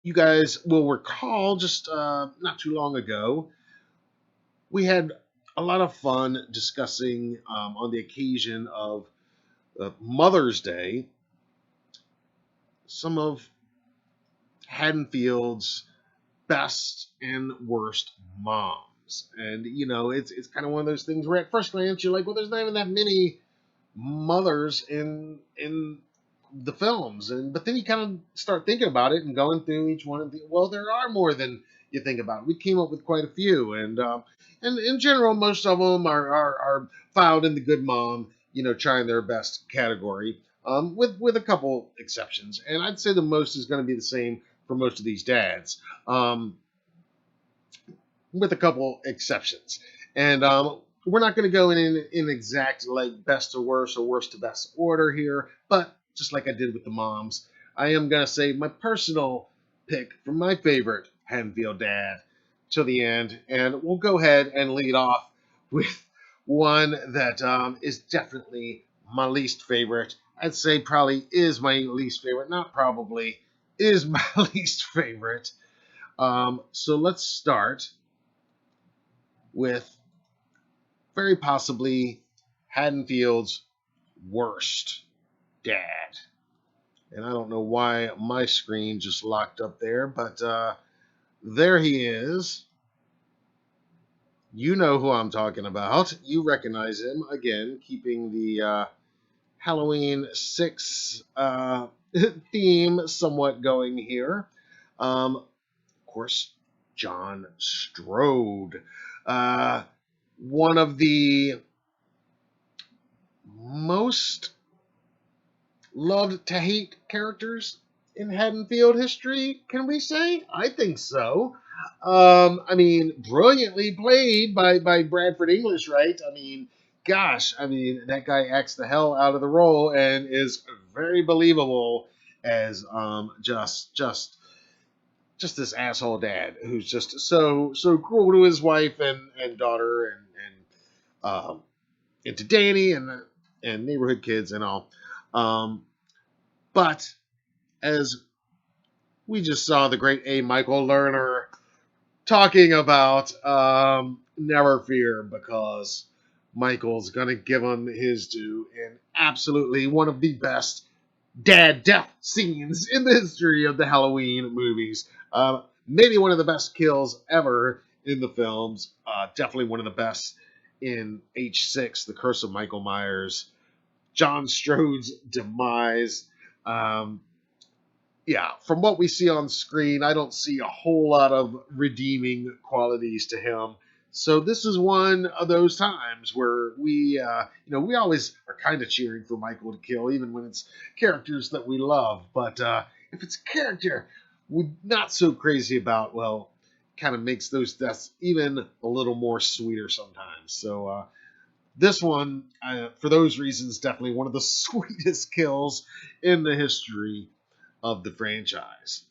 you guys will recall just not too long ago, we had a lot of fun discussing on the occasion of Mother's Day some of Haddonfield's best and worst moms. And it's kind of one of those things where at first glance you're like, well, there's not even that many mothers in the films, and but then you kind of start thinking about it and going through each one and think, well, there are more than you think about. We came up with quite a few, and in general, most of them are filed in the good mom, trying their best category, with a couple exceptions. And I'd say the most is going to be the same for most of these dads, with a couple exceptions. And we're not going to go in exact like best to worst or worst to best order here, but just like I did with the moms, I am going to say my personal pick for my favorite Haddonfield dad till the end. And we'll go ahead and lead off with one that is definitely my least favorite. I'd say probably is my least favorite, not probably, is my least favorite. So let's start with very possibly Haddonfield's worst dad. And I don't know why my screen just locked up there, but there he is. You know who I'm talking about. You recognize him again, keeping the Halloween 6 theme somewhat going here. Of course, John Strode. One of the most loved to hate characters in Haddonfield history, can we say? I think so. I mean, brilliantly played by Bradford English, right? I mean, gosh, I mean, that guy acts the hell out of the role and is very believable as just this asshole dad who's just so cruel to his wife and daughter and into Danny and neighborhood kids and all. But as we just saw the great A. Michael Lerner talking about, never fear, because Michael's gonna give him his due in absolutely one of the best dad death scenes in the history of the Halloween movies. Maybe one of the best kills ever in the films. Definitely one of the best in H6, The Curse of Michael Myers. John Strode's demise. Yeah, from what we see on screen, I don't see a whole lot of redeeming qualities to him. So this is one of those times where we always are kind of cheering for Michael to kill, even when it's characters that we love. But if it's a character we're not so crazy about, well, kind of makes those deaths even a little more sweeter sometimes. So this one, for those reasons, definitely one of the sweetest kills in the history of the franchise.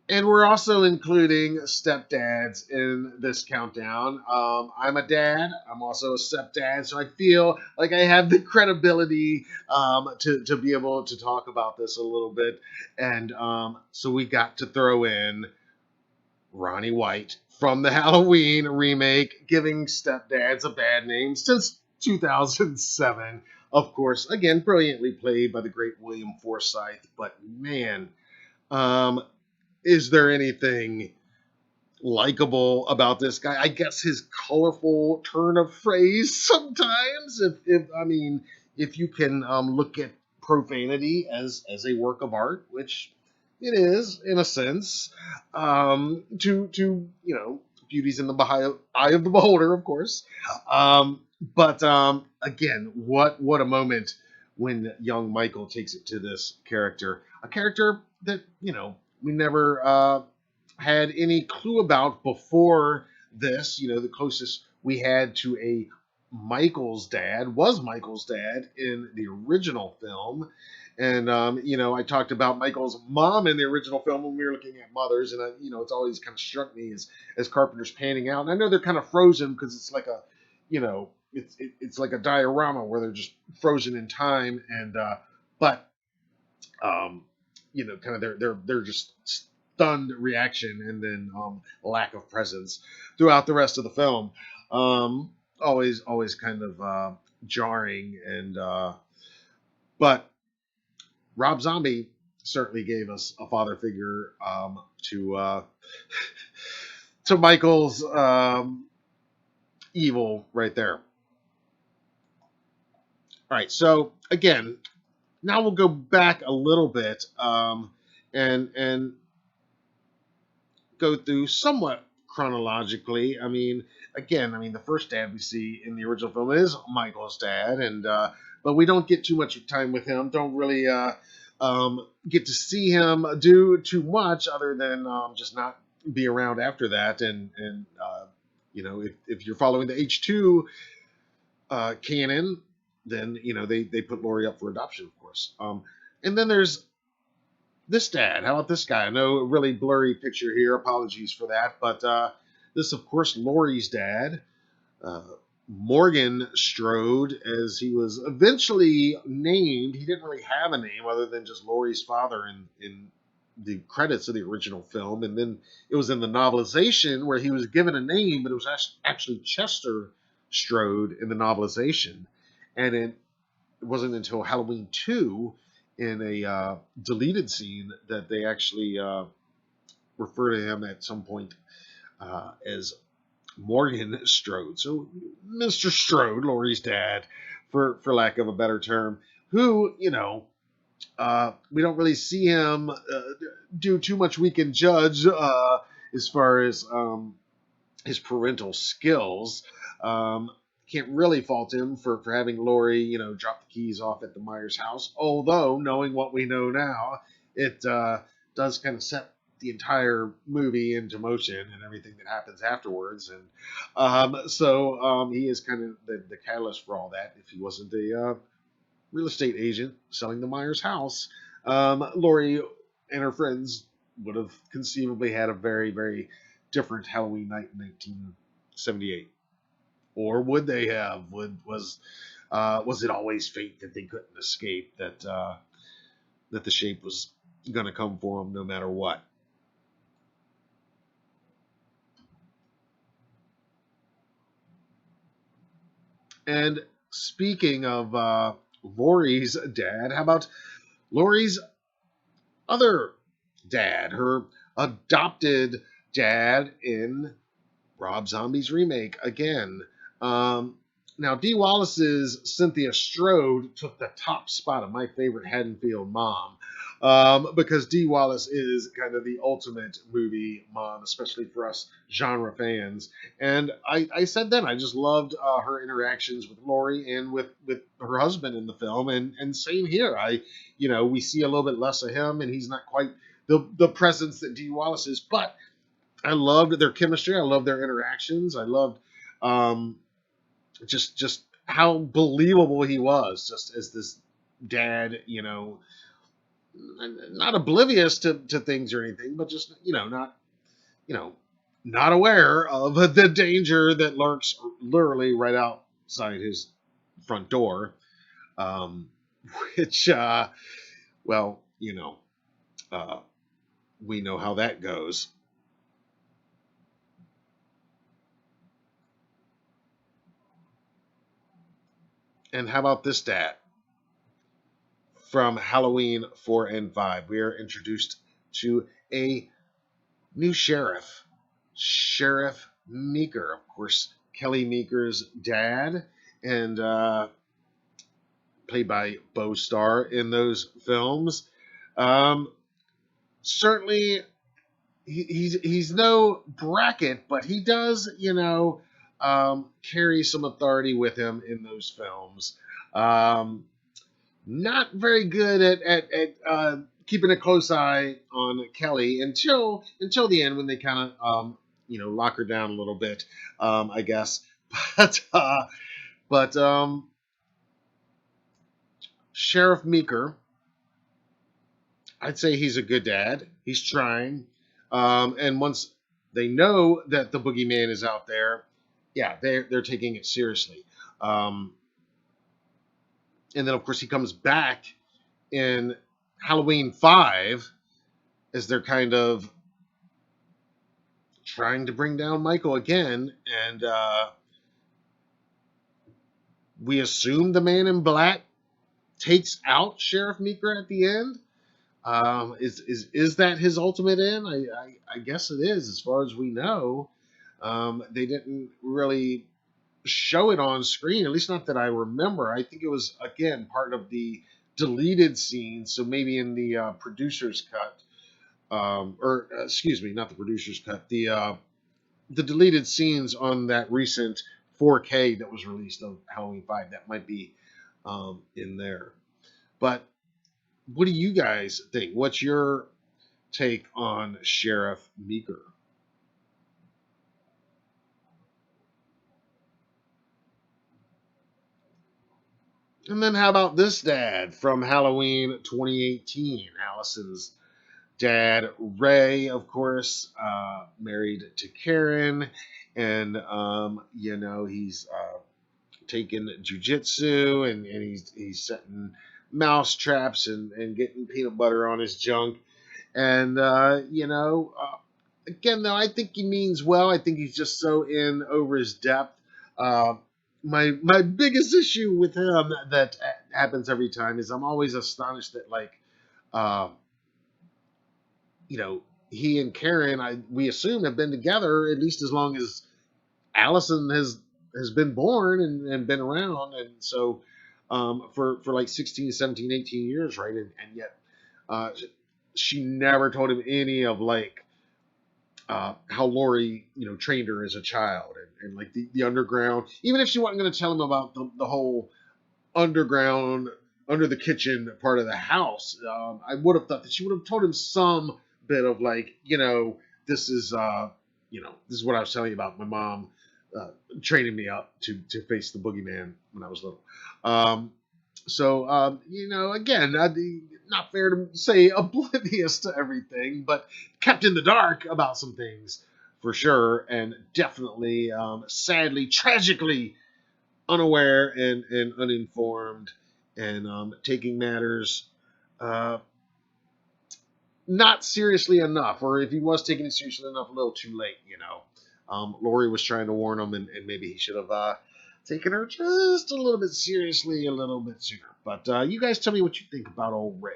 And we're also including stepdads in this countdown. I'm a dad. I'm also a stepdad, so I feel like I have the credibility to be able to talk about this a little bit. And so we got to throw in Ronnie White from the Halloween remake, giving stepdads a bad name since 2007. Of course, again, brilliantly played by the great William Forsythe. But man, um, is there anything likable about this guy? I guess his colorful turn of phrase sometimes. If I mean, if you can look at profanity as a work of art, which it is in a sense, to beauty's in the eye of the beholder, of course. But again, what a moment when young Michael takes it to this character, a character that we never had any clue about before this. The closest we had to a Michael's dad was Michael's dad in the original film. And, I talked about Michael's mom in the original film when we were looking at mothers. And, it's always kind of struck me as Carpenter's panning out. And I know they're kind of frozen because it's like a, it's like a diorama where they're just frozen in time. And But kind of their just stunned reaction and then lack of presence throughout the rest of the film. Um, always kind of jarring and but Rob Zombie certainly gave us a father figure to Michael's evil right there. All right, so again, now we'll go back a little bit and go through somewhat chronologically. I mean, the first dad we see in the original film is Michael's dad, and but we don't get too much time with him. Don't really get to see him do too much, other than just not be around after that. And if you're following the H2 canon, then they put Laurie up for adoption, of course. And then there's this dad. How about this guy? I know a really blurry picture here. Apologies for that. But this, of course, Laurie's dad, uh, Morgan Strode, as he was eventually named. He didn't really have a name other than just Laurie's father in the credits of the original film. And then it was in the novelization where he was given a name, but it was actually Chester Strode in the novelization. And it wasn't until Halloween 2 in a deleted scene that they actually refer to him at some point as Morgan Strode. So Mr. Strode, Laurie's dad, for lack of a better term, who, we don't really see him do too much we can judge as far as his parental skills. Can't really fault him for having Laurie, drop the keys off at the Myers house. Although, knowing what we know now, it does kind of set the entire movie into motion and everything that happens afterwards. And so he is kind of the catalyst for all that. If he wasn't a real estate agent selling the Myers house, Laurie and her friends would have conceivably had a very, very different Halloween night in 1978. Or would they have? Was it always fate that they couldn't escape? That the shape was going to come for them no matter what? And speaking of Laurie's dad, how about Laurie's other dad, her adopted dad in Rob Zombie's remake again? Um, Now, Dee Wallace's Cynthia Strode took the top spot of my favorite Haddonfield mom, because Dee Wallace is kind of the ultimate movie mom, especially for us genre fans. And I said then I just loved her interactions with Laurie and with her husband in the film, and same here. We see a little bit less of him, and he's not quite the presence that Dee Wallace is, but I loved their chemistry. I loved their interactions. I loved um, just how believable he was, just as this dad, not oblivious to things or anything, but just you know not aware of the danger that lurks literally right outside his front door, um, which well, uh, we know how that goes. And how about this stat? From Halloween 4 and 5, we are introduced to a new sheriff, Sheriff Meeker. Of course, Kelly Meeker's dad, and played by Bo Starr in those films. Um, Certainly, he's no bracket, but he does, carry some authority with him in those films. Um, Not very good at keeping a close eye on Kelly until the end when they kind of lock her down a little bit, I guess. But Sheriff Meeker, I'd say he's a good dad. He's trying, and once they know that the boogeyman is out there, yeah, they're taking it seriously. And then of course he comes back in Halloween 5, as they're kind of trying to bring down Michael again, and we assume the Man in Black takes out Sheriff Meeker at the end. Is that his ultimate end? I guess it is, as far as we know. They didn't really show it on screen, at least not that I remember. I think it was, again, part of the deleted scene, so maybe in the producer's cut, or excuse me, not the producer's cut, the deleted scenes on that recent 4K that was released of Halloween 5, that might be in there. But what do you guys think? What's your take on Sheriff Meeker? And then how about this dad from Halloween 2018? Allison's dad, Ray, of course, married to Karen, and he's taking jujitsu, and he's setting mouse traps and getting peanut butter on his junk, and again, though, I think he means well. I think he's just so in over his depth. Uh, my biggest issue with him that happens every time is I'm always astonished that, like, uh, he and Karen, we assume, have been together at least as long as Allison has been born and been around, and so for like 16, 17, 18 years, right? And yet uh, she never told him any of, like, how Lori, trained her as a child, and like the underground. Even if she wasn't going to tell him about the whole underground, under the kitchen part of the house, I would have thought that she would have told him some bit of, like, this is this is what I was telling you about my mom uh, training me up to face the boogeyman when I was little. Again, not fair to say oblivious to everything, but kept in the dark about some things for sure, and definitely, sadly, tragically unaware and uninformed, and taking matters uh, not seriously enough, or if he was taking it seriously enough, a little too late. Lori was trying to warn him, and maybe he should have taken her just a little bit seriously a little bit sooner. But you guys tell me what you think about old Ray.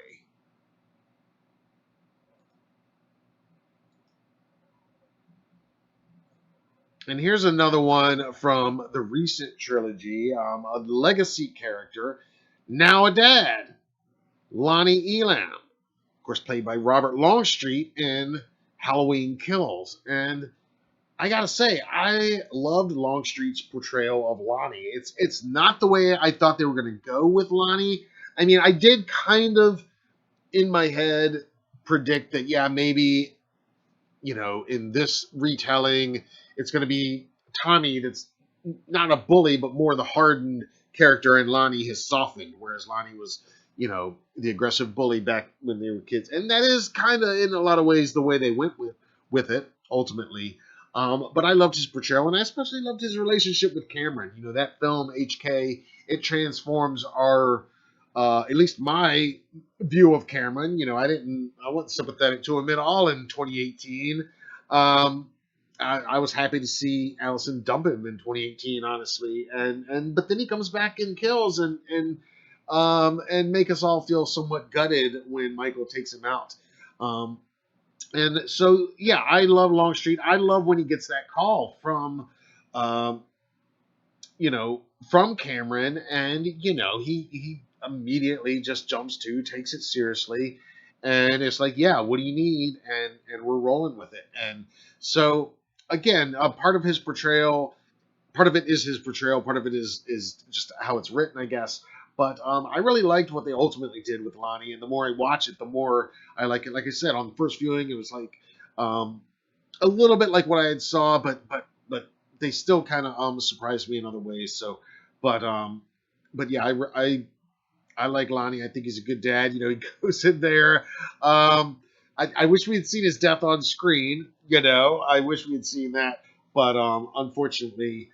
And here's another one from the recent trilogy, a legacy character, now a dad, Lonnie Elam, of course, played by Robert Longstreet in Halloween Kills. And I gotta say, I loved Longstreet's portrayal of Lonnie. It's not the way I thought they were gonna go with Lonnie. I mean, I did kind of in my head predict that, yeah, maybe, in this retelling, it's gonna be Tommy that's not a bully, but more the hardened character, and Lonnie has softened, whereas Lonnie was, the aggressive bully back when they were kids, and that is kind of in a lot of ways the way they went with it ultimately. But I loved his portrayal, and I especially loved his relationship with Cameron. That film HK, it transforms our, at least my view of Cameron. I wasn't sympathetic to him at all in 2018. Um, I was happy to see Allison dump him in 2018, honestly, but then he comes back and kills, and make us all feel somewhat gutted when Michael takes him out. And so, yeah, I love Longstreet. I love when he gets that call um, from Cameron, and he immediately just jumps to, takes it seriously, and it's like, yeah, what do you need? And we're rolling with it. And so, again, a part of his portrayal, part of it is his portrayal, part of it is just how it's written, I guess. But I really liked what they ultimately did with Lonnie, and the more I watch it, the more I like it. Like I said, on the first viewing, it was like um, a little bit like what I had saw, but they still kind of surprised me in other ways. So, but but yeah, I like Lonnie. I think he's a good dad. He goes in there. I wish we had seen his death on screen. I wish we had seen that, but unfortunately,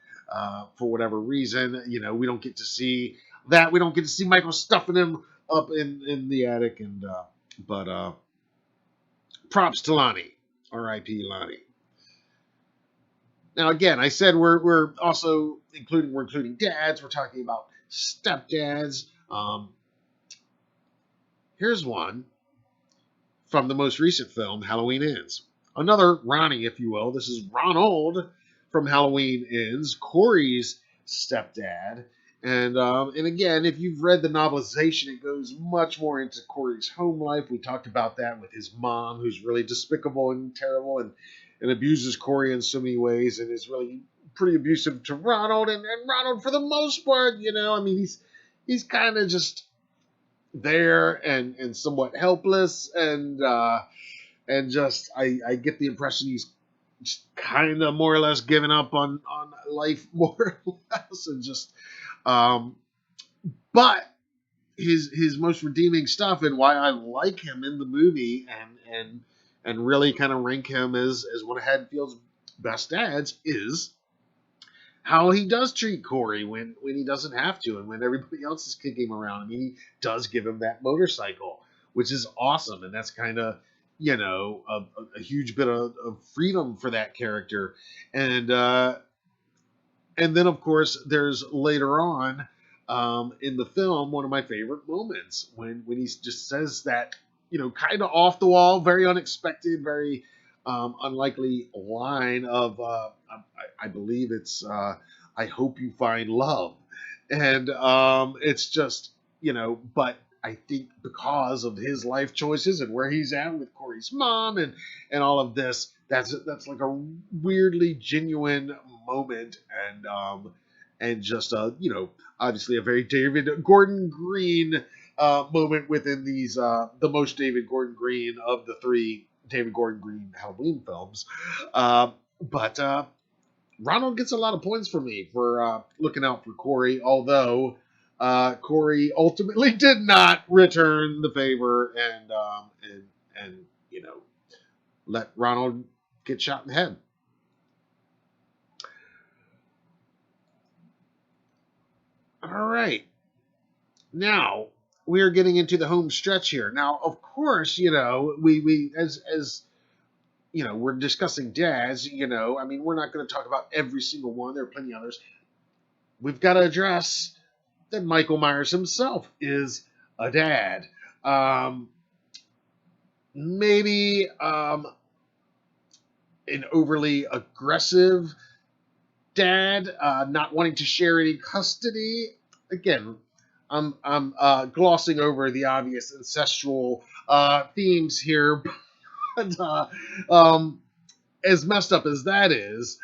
for whatever reason, we don't get to see that. We don't get to see Michael stuffing him up in the attic, and but props to Lonnie, R.I.P. Lonnie. Now again, I said we're also including dads. We're talking about stepdads. Here's one from the most recent film, Halloween Ends. Another Ronnie, if you will. This is Ronald from Halloween Ends, Corey's stepdad. And again, if you've read the novelization, it goes much more into Corey's home life. We talked about that with his mom, who's really despicable and terrible, and abuses Corey in so many ways, and is really pretty abusive to Ronald. And Ronald, for the most part, I mean, he's kind of just there and somewhat helpless, and just I get the impression he's just kind of more or less given up on life, more or less, and just but his most redeeming stuff, and why I like him in the movie, and really kind of rank him as one of Haddonfield's best dads, is how he does treat Corey when he doesn't have to, and when everybody else is kicking him around. I mean, he does give him that motorcycle, which is awesome, and that's kind of a huge bit of freedom for that character. And then of course there's later on in the film one of my favorite moments when he just says that kind of off the wall, very unexpected, very unlikely line of I believe it's I hope you find love, and it's just but I think because of his life choices and where he's at with Corey's mom and all of this, that's like a weirdly genuine moment, and just obviously a very David Gordon Green moment within these the most David Gordon Green of the three David Gordon Green Halloween films. But Ronald gets a lot of points for me for looking out for Corey, although Corey ultimately did not return the favor, and let Ronald get shot in the head. All right, now we are getting into the home stretch here. Now, of course, we as we're discussing dads. I mean, we're not going to talk about every single one. There are plenty of others. We've got to address that Michael Myers himself is a dad. Maybe an overly aggressive dad, not wanting to share any custody. Again, I'm glossing over the obvious ancestral themes here, but as messed up as that is,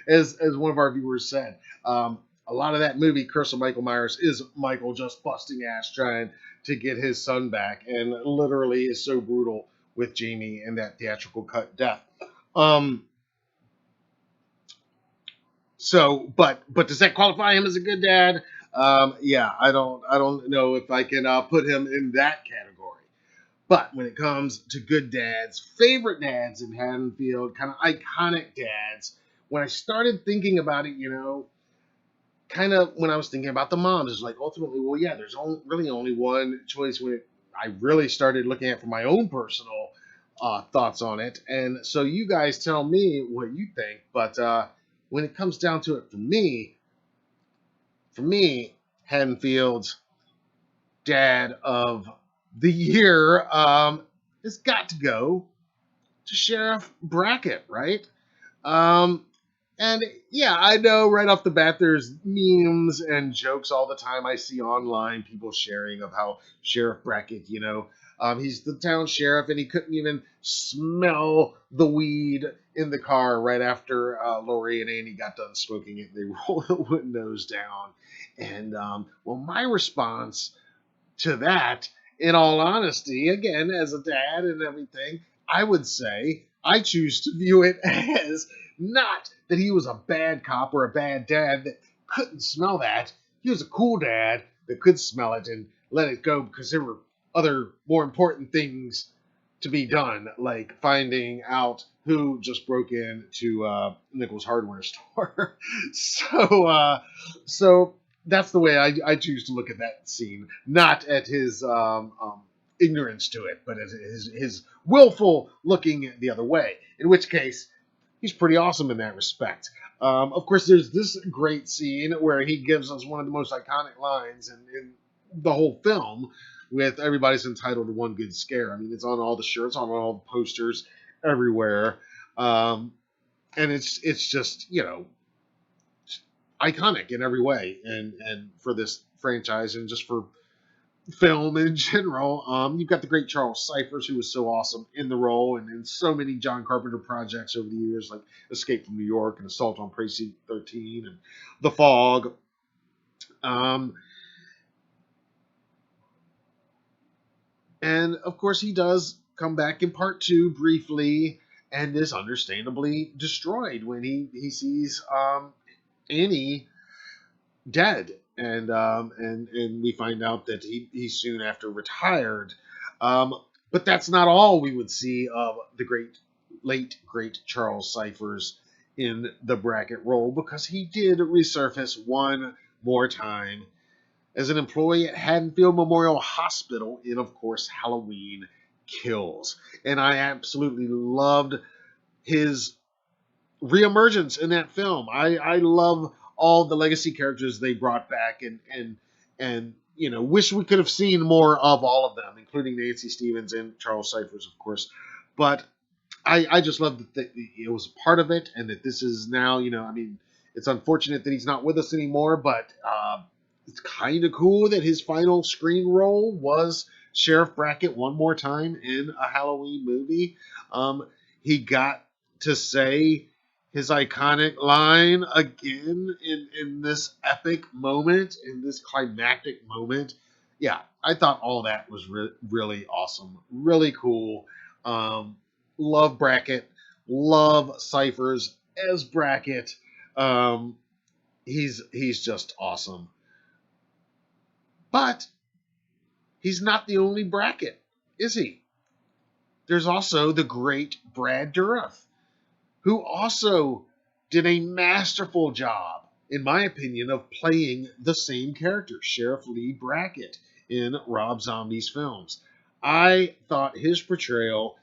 as one of our viewers said, a lot of that movie, Curse of Michael Myers, is Michael just busting ass trying to get his son back, and literally is so brutal with Jamie and that theatrical cut death. But does that qualify him as a good dad? Yeah, I don't know if I can put him in that category. But when it comes to good dads, favorite dads in Haddonfield, kind of iconic dads, when I started thinking about it, kind of when I was thinking about the moms, it's like ultimately, well, yeah, there's really only one choice when I really started looking at for my own personal thoughts on it. And so you guys tell me what you think. But when it comes down to it, for me, Haddonfield's dad of the year has got to go to Sheriff Brackett, right? And yeah, I know right off the bat there's memes and jokes all the time I see online, people sharing of how Sheriff Brackett, he's the town sheriff and he couldn't even smell the weed in the car right after Lori and Andy got done smoking it. They rolled the windows down. And well, my response to that, in all honesty, again, as a dad and everything, I would say I choose to view it as not that he was a bad cop or a bad dad that couldn't smell that. He was a cool dad that could smell it and let it go because there were other more important things to be done, like finding out who just broke into Nichols Hardware store. So that's the way I choose to look at that scene, not at his ignorance to it, but as his willful looking the other way. In which case, he's pretty awesome in that respect. Of course, there's this great scene where he gives us one of the most iconic lines in the whole film, with everybody's entitled to one good scare. I mean, it's on all the shirts, on all the posters, everywhere, um, and it's just iconic in every way, and for this franchise and just for film in general. You've got the great Charles Cyphers, who was so awesome in the role and in so many John Carpenter projects over the years, like Escape from New York and Assault on Precinct 13 and The Fog. Um, and of course, he does come back in part two briefly and is understandably destroyed when he sees Annie dead, and we find out that he soon after retired. Um, but that's not all we would see of the late great Charles Cyphers in the Brackett role, because he did resurface one more time as an employee at Haddonfield Memorial Hospital in, of course, Halloween Kills. And I absolutely loved his reemergence in that film. I love all the legacy characters they brought back, and wish we could have seen more of all of them, including Nancy Stevens and Charles Cyphers, of course. But I just love that it was part of it, and that this is now, I mean, it's unfortunate that he's not with us anymore, but it's kind of cool that his final screen role was Sheriff Brackett one more time in a Halloween movie. He got to say his iconic line again in this epic moment, in this climactic moment. Yeah, I thought all that was really awesome, really cool. Love Brackett, love Cyphers as Brackett. Um, he's just awesome. But he's not the only Brackett, is he? There's also the great Brad Dourif, who also did a masterful job, in my opinion, of playing the same character, Sheriff Lee Brackett, in Rob Zombie's films. I thought his portrayal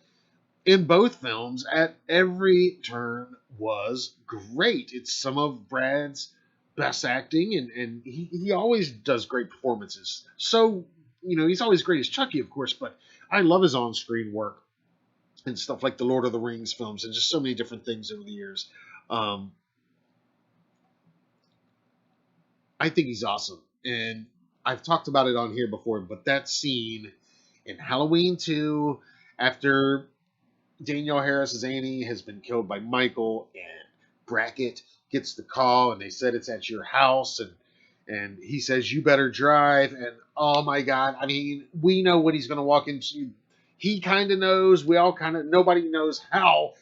in both films at every turn was great. It's some of Brad's best acting, and he always does great performances. So, he's always great as Chucky, of course, but I love his on screen work and stuff like the Lord of the Rings films and just so many different things over the years. Um, I think he's awesome. And I've talked about it on here before, but that scene in Halloween 2, after Danielle Harris's Annie has been killed by Michael, and Brackett gets the call, and they said it's at your house, and he says you better drive, and oh my god, I mean, we know what he's going to walk into. He kind of knows. We all kind of. Nobody knows how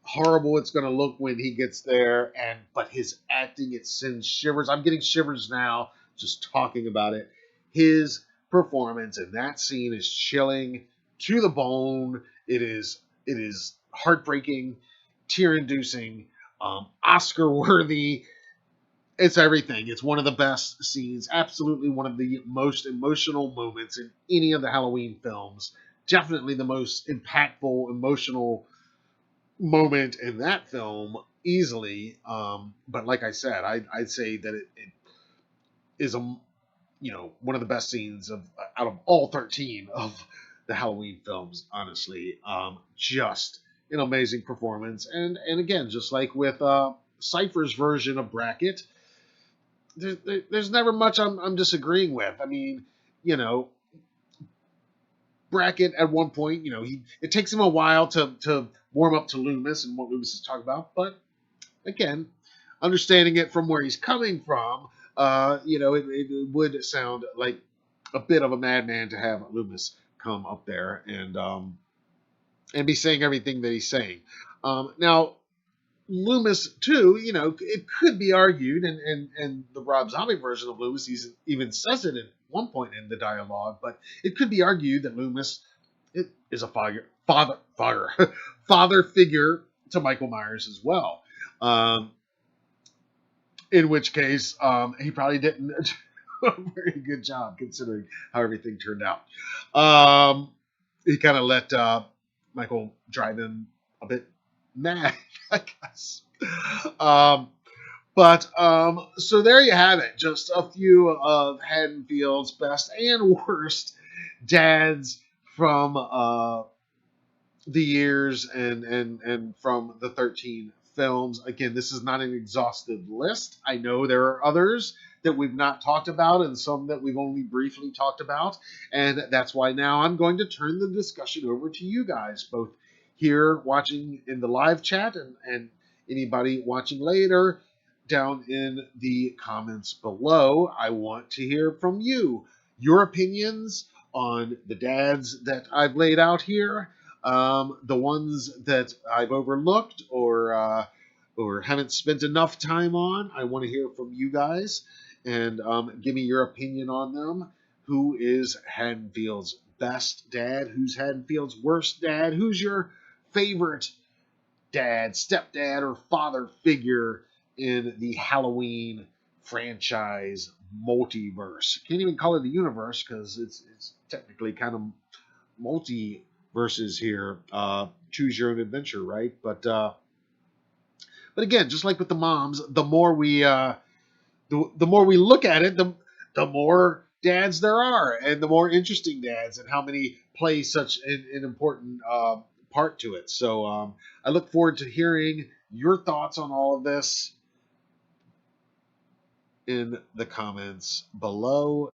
horrible it's going to look when he gets there, but his acting, it sends shivers. I'm getting shivers now just talking about it. His performance in that scene is chilling to the bone. It is heartbreaking, tear-inducing, Oscar-worthy. It's everything. It's one of the best scenes. Absolutely one of the most emotional moments in any of the Halloween films. Definitely the most impactful, emotional moment in that film, easily. But like I said, I'd say that it is one of the best scenes out of all 13 of the Halloween films. Honestly, just an amazing performance, and again, just like with Cypher's version of Brackett, there's never much I'm disagreeing with. I mean, you know, Brackett at one point, it takes him a while to warm up to Loomis and what Loomis is talking about, but again, understanding it from where he's coming from, it would sound like a bit of a madman to have Loomis come up there and be saying everything that he's saying. Now, Loomis too, it could be argued, and the Rob Zombie version of Loomis even says it at one point in the dialogue, but it could be argued that Loomis is a father figure to Michael Myers as well. In which case, he probably didn't. Very good job considering how everything turned out. Um, he kind of let Michael drive him a bit mad, I guess. Um, but so there you have it. Just a few of Haddonfield's best and worst dads from the years and from the 13 films. Again, this is not an exhaustive list. I know there are others that we've not talked about and some that we've only briefly talked about, and that's why now I'm going to turn the discussion over to you guys, both here watching in the live chat and anybody watching later down in the comments below. I want to hear from you, your opinions on the dads that I've laid out here, the ones that I've overlooked or haven't spent enough time on. I want to hear from you guys and give me your opinion on them. Who is Haddonfield's best dad? Who's Haddonfield's worst dad? Who's your favorite dad, stepdad, or father figure in the Halloween franchise multiverse? Can't even call it a universe because it's technically kind of multiverses here. Choose your own adventure, right? But again, just like with the moms, the more we look at it, the more dads there are, and the more interesting dads, and how many play such an important part to it. So I look forward to hearing your thoughts on all of this in the comments below.